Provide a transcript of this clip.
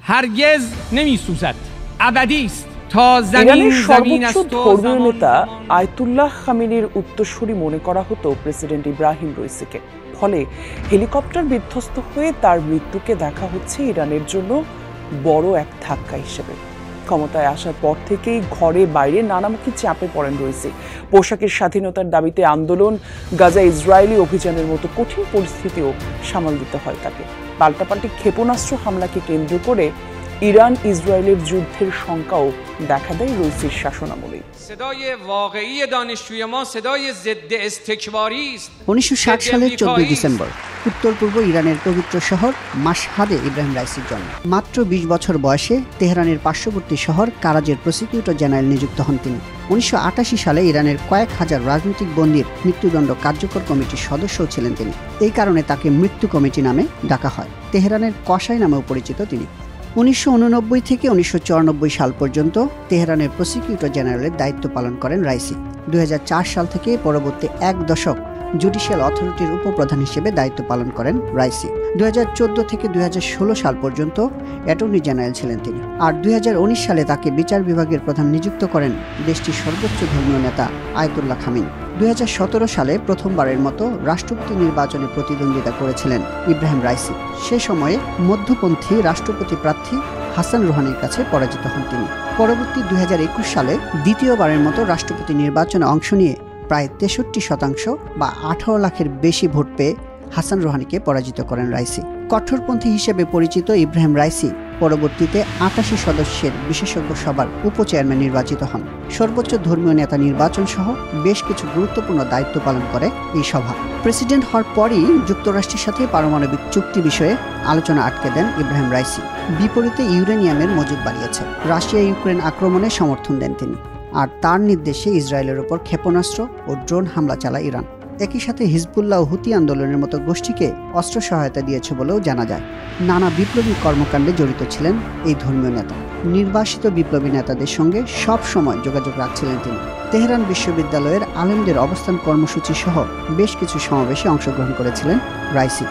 هرگز نمی‌سوزد ابدی است تا ইরানের زمین زمین সর্বোচ্চ است و ধর্মীয় زمان নেতা زمان। আয়াতুল্লাহ খামেনির উত্তরসূরি মনে করা হতো প্রেসিডেন্ট ইব্রাহিম রাইসিকে। ফলে হেলিকপ্টার বিধ্বস্ত হয়ে তার মৃত্যুকে দেখা হচ্ছে ইরানের জন্য বড় এক ধাক্কা হিসেবে। ক্ষমতায় আসার পর থেকেই ঘরে বাইরে নানামুখী চাপে পড়েন রাইসি। পোশাকের স্বাধীনতার দাবিতে আন্দোলন, গাজা ইসরায়েলি অভিযানের মতো কঠিন পরিস্থিতিও সামাল দিতে হয় তাকে। পাল্টাপাল্টি ক্ষেপণাস্ত্র হামলাকে কেন্দ্র করে ইরান ইসরায়েলের যুদ্ধের শঙ্কাও দেখা দেয় রাইসির শাসনামলে। 1960 সালের 14 ডিসেম্বর উত্তর পূর্ব ইরানের পবিত্র শহর মাশহাদে ইব্রাহিম রাইসির জন্ম। মাত্র 20 বছর বয়সে তেহরানের পার্শ্ববর্তী শহর কারাজের প্রসিকিউটর জেনারেল নিযুক্ত হন তিনি। 1988 সালে ইরানের কয়েক হাজার রাজনৈতিক বন্দীর মৃত্যুদণ্ড কার্যকর কমিটির সদস্যও ছিলেন তিনি। এই কারণে তাকে মৃত্যু কমিটি নামে ডাকা হয়। তেহরানের কসাই নামেও পরিচিত তিনি। 1989 থেকে 1994 সাল পর্যন্ত তেহরানের প্রসিকিউটর জেনারেলের দায়িত্ব পালন করেন রাইসি। 2004 সাল থেকে পরবর্তী এক দশক জুডিশিয়াল অথরিটির উপপ্রধান হিসেবে দায়িত্ব পালন করেন রাইসি। 2014 থেকে 2016 সাল পর্যন্ত অ্যাটর্নি জেনারেল ছিলেন তিনি। আর 2019 সালে তাকে বিচার বিভাগের প্রধান নিযুক্ত করেন দেশটির সর্বোচ্চ ধর্মীয় নেতা আয়াতুল্লাহ খামেনি। 2017 সালে প্রথমবারের মতো রাষ্ট্রপতি নির্বাচনে প্রতিদ্বন্দ্বিতা করেছিলেন ইব্রাহিম রাইসি। সে সময়ে মধ্যপন্থী রাষ্ট্রপতি প্রার্থী হাসান রুহানির কাছে পরাজিত হন তিনি। পরবর্তী 2021 সালে দ্বিতীয়বারের মতো রাষ্ট্রপতি নির্বাচনে অংশ নিয়ে প্রায় 63% বা 18 লাখের বেশি ভোট পেয়ে হাসান রুহানিকে পরাজিত করেন রাইসি। কঠোরপন্থী হিসেবে পরিচিত ইব্রাহিম রাইসি পরবর্তীতে 88 সদস্যের বিশেষজ্ঞ সভার উপচেয়ারম্যান নির্বাচিত হন। সর্বোচ্চ ধর্মীয় নেতা নির্বাচন সহ বেশ কিছু গুরুত্বপূর্ণ দায়িত্ব পালন করে এই সভা। প্রেসিডেন্ট হওয়ার পরই যুক্তরাষ্ট্রের সাথে পারমাণবিক চুক্তি বিষয়ে আলোচনা আটকে দেন ইব্রাহিম রাইসি। বিপরীতে ইউরেনিয়ামের মজুদ বাড়িয়েছে। রাশিয়া ইউক্রেন আক্রমণে সমর্থন দেন তিনি। আর তার নির্দেশে ইসরায়েলের উপর ক্ষেপণাস্ত্র ও ড্রোন হামলা চালায় ইরান। একই সাথে হিজবুল্লাহ ও হুতি আন্দোলনের মতো গোষ্ঠীকে অস্ত্র সহায়তা দিয়েছে বলেও জানা যায়। নানা বিপ্লবী কর্মকাণ্ডে জড়িত ছিলেন এই ধর্মীয় নেতা। নির্বাসিত বিপ্লবী নেতাদের সঙ্গে সব সময় যোগাযোগ রাখছিলেন তিনি। তেহরান বিশ্ববিদ্যালয়ের আলেমদের অবস্থান কর্মসূচি সহ বেশ কিছু সমাবেশে অংশগ্রহণ করেছিলেন রাইসি।